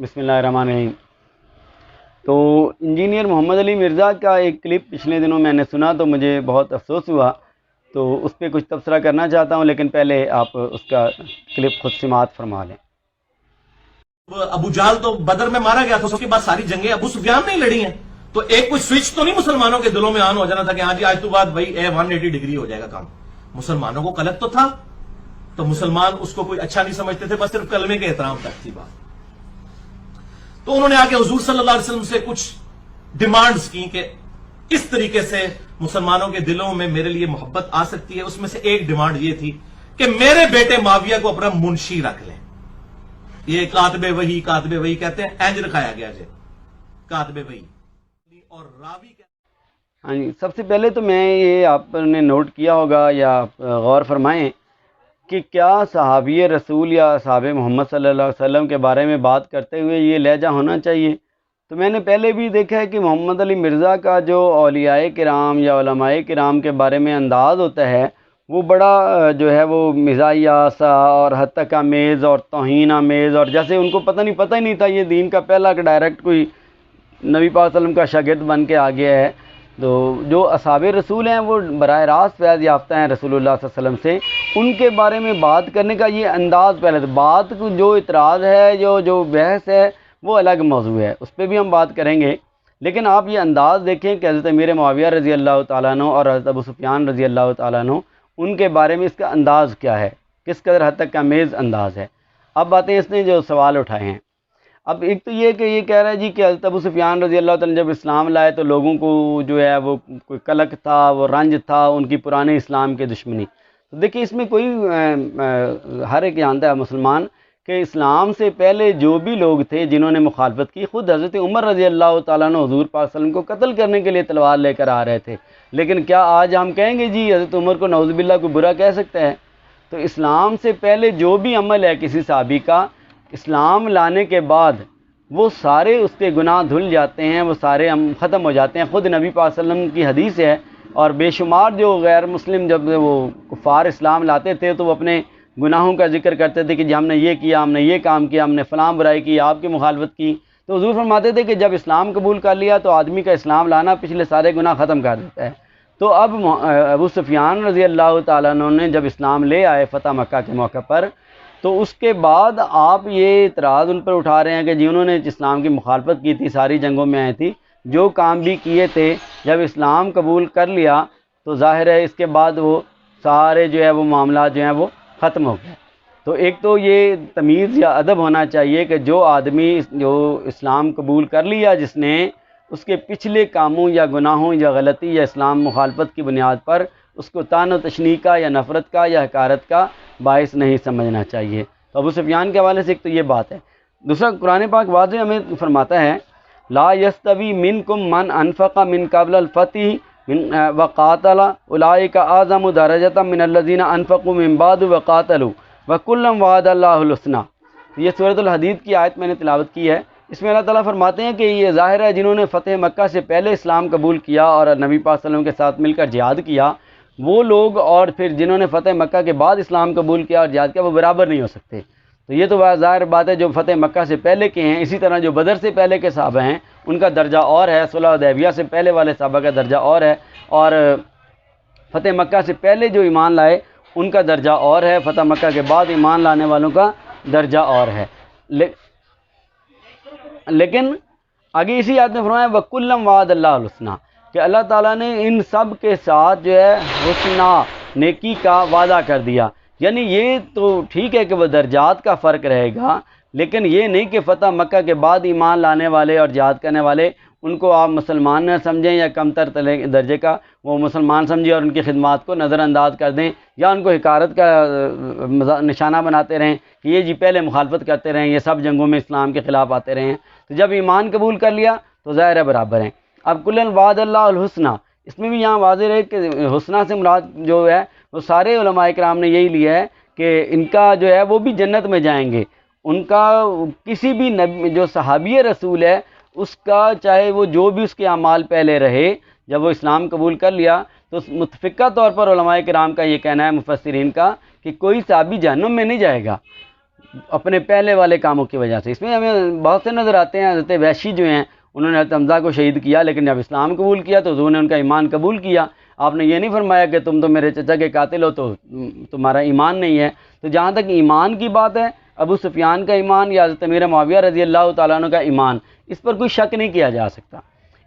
بسم اللہ الرحمن الرحیم۔ تو انجینئر محمد علی مرزا کا ایک کلپ پچھلے دنوں میں نے سنا تو مجھے بہت افسوس ہوا، تو اس پہ کچھ تبصرہ کرنا چاہتا ہوں، لیکن پہلے آپ اس کا کلپ خود سماعت فرما لیں۔ ابو جہل تو بدر میں مارا گیا تھا، اس کے بعد ساری جنگیں ابو سفیان نے ہی لڑی ہیں، تو ایک کوئی سوئچ تو نہیں مسلمانوں کے دلوں میں آن ہو جانا تھا کہ ہاں جی آج تو بعد بھائی 180 ڈگری ہو جائے گا کام۔ مسلمانوں کو قلق تو تھا، تو مسلمان اس کو کوئی اچھا نہیں سمجھتے تھے، بس صرف کلمے کے احترام تک تھی بات۔ تو انہوں نے آ کے حضور صلی اللہ علیہ وسلم سے کچھ ڈیمانڈز کی کہ اس طریقے سے مسلمانوں کے دلوں میں میرے لیے محبت آ سکتی ہے۔ اس میں سے ایک ڈیمانڈ یہ تھی کہ میرے بیٹے معاویہ کو اپنا منشی رکھ لیں۔ یہ کاتب وحی کہتے ہیں، اینج رکھایا گیا جی کاتب وحی اور راوی ہاں جی، سب سے پہلے تو میں یہ آپ نے نوٹ کیا ہوگا یا غور فرمائیں کہ کیا صحابی رسول یا صحابہ محمد صلی اللہ علیہ وسلم کے بارے میں بات کرتے ہوئے یہ لہجہ ہونا چاہیے؟ تو میں نے پہلے بھی دیکھا ہے کہ محمد علی مرزا کا جو اولیاء کرام یا علماء کرام کے بارے میں انداز ہوتا ہے وہ بڑا جو ہے وہ مزاحیہ سا اور حد تک آمیز اور توہین آمیز، اور جیسے ان کو پتہ ہی نہیں تھا یہ دین کا پہلا کہ ڈائریکٹ کوئی نبی پاک صلی اللہ علیہ وسلم کا شاگرد بن کے آ گیا ہے۔ تو جو اصحاب رسول ہیں وہ براہ راست فیض یافتہ ہیں رسول اللہ صلی اللہ علیہ وسلم سے، ان کے بارے میں بات کرنے کا یہ انداز پہلے تو بات کو جو اعتراض ہے جو بحث ہے وہ الگ موضوع ہے، اس پہ بھی ہم بات کریں گے، لیکن آپ یہ انداز دیکھیں کہ حضرت امیر معاویہ رضی اللہ تعالیٰ عنہ اور حضرت ابو سفیان رضی اللہ تعالیٰ عنہ ان کے بارے میں اس کا انداز کیا ہے، کس قدر حد تک کا میز انداز ہے۔ اب باتیں اس نے جو سوال اٹھائے ہیں، اب ایک تو یہ کہ یہ کہہ رہا ہے جی کہ حضرت ابو سفیان رضی اللہ تعالیٰ جب اسلام لائے تو لوگوں کو جو ہے وہ کوئی قلق تھا، وہ رنج تھا ان کی پرانے اسلام کے دشمنی۔ تو دیکھیں اس میں کوئی ہر ایک جانتا ہے مسلمان کہ اسلام سے پہلے جو بھی لوگ تھے جنہوں نے مخالفت کی، خود حضرت عمر رضی اللہ تعالیٰ عنہ حضور پاک صلی اللہ علیہ وسلم کو قتل کرنے کے لیے تلوار لے کر آ رہے تھے، لیکن کیا آج ہم کہیں گے جی حضرت عمر کو نعوذ باللہ کوئی برا کہہ سکتا ہے؟ تو اسلام سے پہلے جو بھی عمل ہے کسی صحابی کا، اسلام لانے کے بعد وہ سارے اس کے گناہ دھل جاتے ہیں، وہ سارے ختم ہو جاتے ہیں۔ خود نبی پاک صلی اللہ علیہ وسلم کی حدیث ہے، اور بے شمار جو غیر مسلم جب وہ کفار اسلام لاتے تھے تو وہ اپنے گناہوں کا ذکر کرتے تھے کہ جی ہم نے یہ کیا، ہم نے یہ کام کیا، ہم نے فلاں برائی کی، آپ کی مخالفت کی۔ تو حضور فرماتے تھے کہ جب اسلام قبول کر لیا تو آدمی کا اسلام لانا پچھلے سارے گناہ ختم کر دیتا ہے۔ تو اب ابو سفیان رضی اللہ تعالیٰ عنہ نے جب اسلام لے آئے فتح مکہ کے موقع پر، تو اس کے بعد آپ یہ اعتراض ان پر اٹھا رہے ہیں کہ جی انہوں نے اسلام کی مخالفت کی تھی، ساری جنگوں میں آئی تھی، جو کام بھی کیے تھے، جب اسلام قبول کر لیا تو ظاہر ہے اس کے بعد وہ سارے جو ہے وہ معاملات جو ہیں وہ ختم ہو گئے۔ تو ایک تو یہ تمیز یا ادب ہونا چاہیے کہ جو آدمی جو اسلام قبول کر لیا جس نے، اس کے پچھلے کاموں یا گناہوں یا غلطی یا اسلام مخالفت کی بنیاد پر اس کو طعن و تشنیع کا یا نفرت کا یا حقارت کا باعث نہیں سمجھنا چاہیے۔ تو ابو سفیان کے حوالے سے ایک تو یہ بات ہے۔ دوسرا، قرآن پاک واضح ہمیں فرماتا ہے لا یستوی منکم من انفق من قبل الفتح وقاتل اولئک اعظم درجۃ من الذین انفقوا من بعد وقاتلوا وکلا وعد اللہ الحسنی۔ یہ سورۃ الحدید کی آیت میں نے تلاوت کی ہے۔ اس میں اللہ تعالیٰ فرماتے ہیں کہ یہ ظاہر ہے جنہوں نے فتح مکہ سے پہلے اسلام قبول کیا اور نبی پاک صلی اللہ علیہ وسلم کے ساتھ مل کر جہاد کیا، وہ لوگ اور پھر جنہوں نے فتح مکہ کے بعد اسلام قبول کیا اور جہاد کیا، وہ برابر نہیں ہو سکتے۔ تو یہ تو ظاہر بات ہے جو فتح مکہ سے پہلے کے ہیں، اسی طرح جو بدر سے پہلے کے صحابہ ہیں ان کا درجہ اور ہے، صلح حدیبیہ سے پہلے والے صحابہ کا درجہ اور ہے، اور فتح مکہ سے پہلے جو ایمان لائے ان کا درجہ اور ہے، فتح مکہ کے بعد ایمان لانے والوں کا درجہ اور ہے۔ لیکن آگے اسی آیت میں فرمایا وَكُلًّا وَعَدَ اللَّهُ الْحُسْنَىٰ، کہ اللہ تعالیٰ نے ان سب کے ساتھ جو ہے حسنہ نیکی کا وعدہ کر دیا۔ یعنی یہ تو ٹھیک ہے کہ وہ درجات کا فرق رہے گا، لیکن یہ نہیں کہ فتح مکہ کے بعد ایمان لانے والے اور جہاد کرنے والے ان کو آپ مسلمان نہ سمجھیں یا کم تر درجے کا وہ مسلمان سمجھیں اور ان کی خدمات کو نظر انداز کر دیں یا ان کو حقارت کا نشانہ بناتے رہیں کہ یہ جی پہلے مخالفت کرتے رہیں، یہ سب جنگوں میں اسلام کے خلاف آتے رہے ہیں۔ تو جب ایمان قبول کر لیا تو ظاہر ہے برابر ہیں۔ اب کلًا وعد اللہ الحسنیٰ، اس میں بھی یہاں واضح رہے کہ حسنہ سے مراد جو ہے وہ سارے علماء کرام نے یہی لیا ہے کہ ان کا جو ہے وہ بھی جنت میں جائیں گے۔ ان کا کسی بھی نبی جو صحابی رسول ہے اس کا چاہے وہ جو بھی اس کے اعمال پہلے رہے، جب وہ اسلام قبول کر لیا تو متفقہ طور پر علماء کرام کا یہ کہنا ہے، مفسرین کا، کہ کوئی صحابی جہنم میں نہیں جائے گا۔ اپنے پہلے والے کاموں کی وجہ سے۔ اس میں ہمیں بہت سے نظر آتے ہیں، حضرت وحشی جو ہیں انہوں نے حضرت حمزہ کو شہید کیا، لیکن جب اسلام قبول کیا تو حضور نے ان کا ایمان قبول کیا۔ آپ نے یہ نہیں فرمایا کہ تم تو میرے چچا کے قاتل ہو تو تمہارا ایمان نہیں ہے۔ تو جہاں تک ایمان کی بات ہے، ابو سفیان کا ایمان یا حضرت امیر معاویہ رضی اللہ تعالیٰ عنہ کا ایمان، اس پر کوئی شک نہیں کیا جا سکتا۔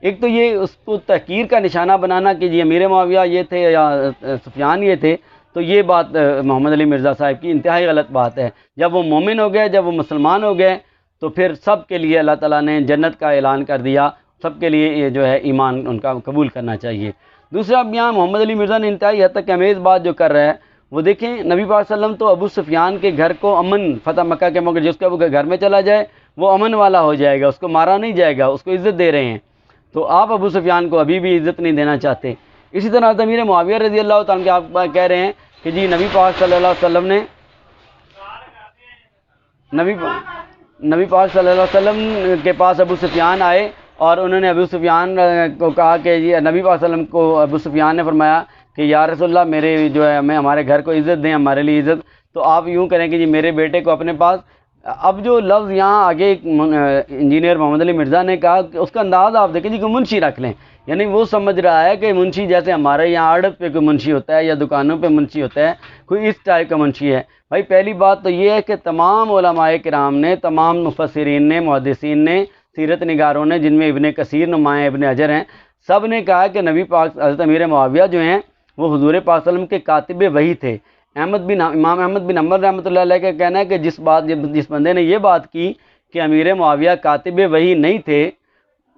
ایک تو یہ اس کو تحقیر کا نشانہ بنانا کہ جی امیر معاویہ یہ تھے یا سفیان یہ تھے، تو یہ بات محمد علی مرزا صاحب کی انتہائی غلط بات ہے۔ جب وہ مومن ہو گئے، جب وہ مسلمان ہو گئے، تو پھر سب کے لیے اللہ تعالیٰ نے جنت کا اعلان کر دیا، سب کے لیے یہ جو ہے ایمان ان کا قبول کرنا چاہیے۔ دوسرا اب یہاں محمد علی مرزا نے انتہائی حد تک امیز بات جو کر رہا ہے، وہ دیکھیں نبی پاک صلی اللہ علیہ وسلم تو ابو سفیان کے گھر کو امن، فتح مکہ کے موقع جس کا وہ گھر میں چلا جائے وہ امن والا ہو جائے گا، اس کو مارا نہیں جائے گا، اس کو عزت دے رہے ہیں، تو آپ ابو سفیان کو ابھی بھی عزت نہیں دینا چاہتے۔ اسی طرح امیر معاویہ رضی اللہ تعالیٰ عنہ آپ کہہ رہے ہیں کہ جی نبی پاک صلی اللہ علیہ وسلم نے نبی پاک صلی اللہ علیہ وسلم کے پاس ابو سفیان آئے اور انہوں نے ابو سفیان کو کہا کہ جی نبی پاک صلی اللہ علیہ وسلم کو ابو سفیان نے فرمایا کہ یا رسول اللہ میرے جو ہے ہمیں ہمارے گھر کو عزت دیں، ہمارے لیے عزت، تو آپ یوں کریں کہ جی میرے بیٹے کو اپنے پاس۔ اب جو لفظ یہاں آگے انجینئر محمد علی مرزا نے کہا کہ اس کا انداز آپ دیکھیں جی کوئی منشی رکھ لیں، یعنی وہ سمجھ رہا ہے کہ منشی جیسے ہمارے یہاں آڑت پہ کوئی منشی ہوتا ہے یا دکانوں پہ منشی ہوتا ہے، کوئی اس ٹائپ کا منشی ہے۔ بھائی پہلی بات تو یہ ہے کہ تمام علماء کرام نے، تمام مفسرین نے، محدثین نے، سیرت نگاروں نے، جن میں ابن کثیر نمایاں، ابن حجر ہیں، سب نے کہا کہ نبی پاک حضرت امیر معاویہ جو ہیں وہ حضور پاک صلی اللہ علیہ وسلم کے کاتب وحی تھے۔ امام احمد بن حنبل رحمۃ اللہ علیہ کا کہنا ہے کہ جس بندے نے یہ بات کی کہ امیر معاویہ کاتب وحی نہیں تھے،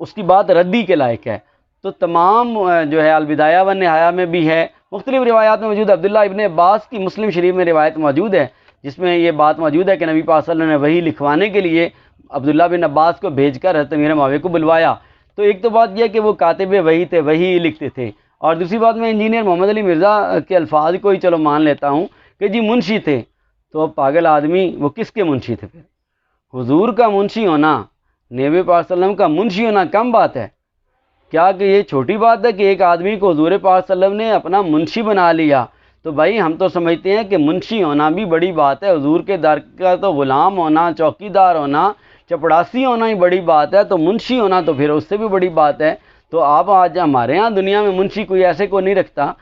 اس کی بات ردی کے لائق ہے۔ تو تمام جو ہے البدایہ والنہایہ میں بھی ہے، مختلف روایات میں موجود ہے۔ عبداللہ ابن عباس کی مسلم شریف میں روایت موجود ہے جس میں یہ بات موجود ہے کہ نبی پاک صلی اللہ علیہ وسلم نے وحی لکھوانے کے لیے عبداللہ بن عباس کو بھیج کر حضرت امیر معاویہ کو بلوایا۔ تو ایک تو بات یہ ہے کہ وہ کاتب وحی تھے، وحی لکھتے تھے، اور دوسری بات میں انجینئر محمد علی مرزا کے الفاظ کو ہی چلو مان لیتا ہوں کہ جی منشی تھے، تو اب پاگل آدمی وہ کس کے منشی تھے؟ پھر حضور کا منشی ہونا، نبی پاک صلی اللہ علیہ وسلم کا منشی ہونا کم بات ہے کیا کہ یہ چھوٹی بات ہے کہ ایک آدمی کو حضور پاک صلی اللہ علیہ وسلم نے اپنا منشی بنا لیا؟ تو بھائی ہم تو سمجھتے ہیں کہ منشی ہونا بھی بڑی بات ہے، حضور کے در کا تو غلام ہونا، چوکی دار ہونا، چپڑاسی ہونا ہی بڑی بات ہے، تو منشی ہونا تو پھر اس سے بھی بڑی بات ہے۔ تو آپ آج ہمارے ہاں دنیا میں منشی کوئی ایسے کو نہیں رکھتا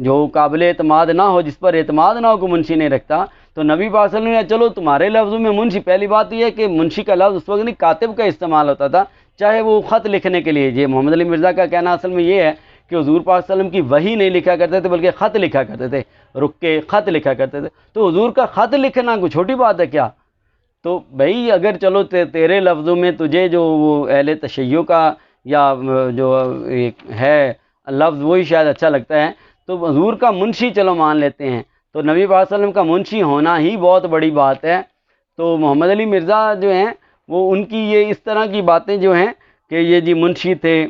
جو قابل اعتماد نہ ہو، جس پر اعتماد نہ ہو، کوئی منشی نہیں رکھتا۔ تو نبی پاک صلی اللہ علیہ وسلم نے چلو تمہارے لفظوں میں منشی، پہلی بات یہ ہے کہ منشی کا لفظ اس وقت نہیں کاتب کا استعمال ہوتا تھا، چاہے وہ خط لکھنے کے لیے۔ یہ محمد علی مرزا کا کہنا اصل میں یہ ہے کہ حضور پاک صلی اللہ علیہ وسلم کی وحی نہیں لکھا کرتے تھے بلکہ خط لکھا کرتے تھے، رک کے خط لکھا کرتے تھے۔ تو حضور کا خط لکھنا کوئی چھوٹی بات ہے کیا؟ تو بھائی اگر چلو تیرے لفظوں میں تجھے جو وہ اہل تشیع کا یا جو ایک ہے لفظ وہی شاید اچھا لگتا ہے، تو حضور کا منشی چلو مان لیتے ہیں، تو نبی پاک صلی اللہ علیہ وسلم کا منشی ہونا ہی بہت بڑی بات ہے۔ تو محمد علی مرزا جو ہیں وہ ان کی یہ اس طرح کی باتیں جو ہیں کہ یہ جی منشی تھے،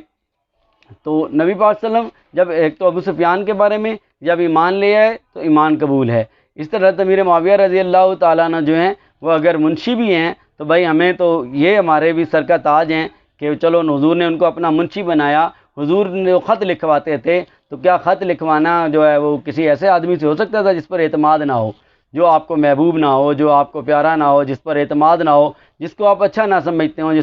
تو نبی پاک صلی اللہ علیہ وسلم جب ایک تو ابو سفیان کے بارے میں جب ایمان لے آئے تو ایمان قبول ہے۔ اس طرح امیر معاویہ رضی اللہ تعالیٰ عنہ جو ہیں وہ اگر منشی بھی ہیں تو بھائی ہمیں تو یہ ہمارے بھی سر کا تاج ہیں کہ چلو حضور نے ان کو اپنا منشی بنایا۔ حضور نے جو خط لکھواتے تھے تو کیا خط لکھوانا جو ہے وہ کسی ایسے آدمی سے ہو سکتا تھا جس پر اعتماد نہ ہو، جو آپ کو محبوب نہ ہو، جو آپ کو پیارا نہ ہو، جس پر اعتماد نہ ہو، جس کو آپ اچھا نہ سمجھتے ہوں،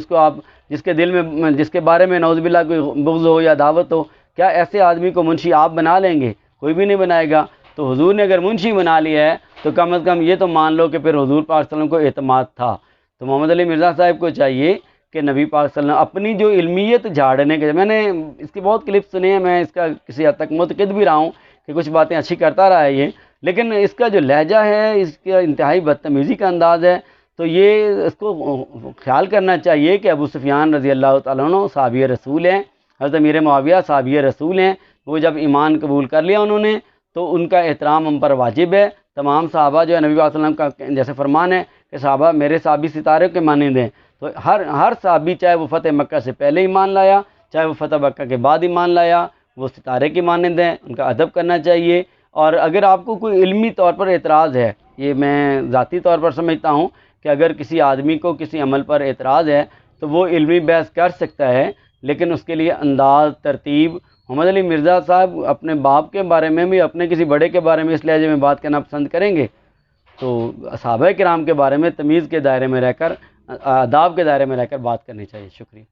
جس کے دل میں، جس کے بارے میں نعوذ باللہ کوئی بغض ہو یا دعوت ہو؟ کیا ایسے آدمی کو منشی آپ بنا لیں گے؟ کوئی بھی نہیں بنائے گا۔ تو حضور نے اگر منشی بنا لیا ہے تو کم از کم یہ تو مان لو کہ پھر حضور پاک صلی اللہ علیہ وسلم کو اعتماد تھا۔ تو محمد علی مرزا صاحب کو چاہیے کہ نبی پاک صلی اللہ علیہ وسلم اپنی جو علمیت جھاڑنے کے، میں نے اس کی بہت کلپ سنے ہیں، میں اس کا کسی حد تک متقد بھی رہا ہوں کہ کچھ باتیں اچھی کرتا رہا ہے یہ، لیکن اس کا جو لہجہ ہے، اس کا انتہائی بدتمیزی کا انداز ہے، تو یہ اس کو خیال کرنا چاہیے کہ ابو سفیان رضی اللہ تعالیٰ عنہ صحابی رسول ہیں، حضرت امیر معاویہ صحابی رسول ہیں، وہ جب ایمان قبول کر لیا انہوں نے تو ان کا احترام ہم پر واجب ہے۔ تمام صحابہ جو ہے نبی صلی اللہ علیہ وسلم کا جیسے فرمان ہے کہ صحابہ میرے صحابی ستارے کے مانند ہیں، تو ہر صحابی چاہے وہ فتح مکہ سے پہلے ایمان لایا، چاہے وہ فتح مکہ کے بعد ایمان لایا، وہ ستارے کے مانند ہیں، ان کا ادب کرنا چاہیے۔ اور اگر آپ کو کوئی علمی طور پر اعتراض ہے، یہ میں ذاتی طور پر سمجھتا ہوں کہ اگر کسی آدمی کو کسی عمل پر اعتراض ہے تو وہ علمی بحث کر سکتا ہے، لیکن اس کے لیے انداز، ترتیب۔ محمد علی مرزا صاحب اپنے باپ کے بارے میں بھی، اپنے کسی بڑے کے بارے میں اس لہجے میں بات کرنا پسند کریں گے؟ تو صحابہ کرام کے بارے میں تمیز کے دائرے میں رہ کر، آداب کے دائرے میں رہ کر بات کرنی چاہیے۔ شکریہ۔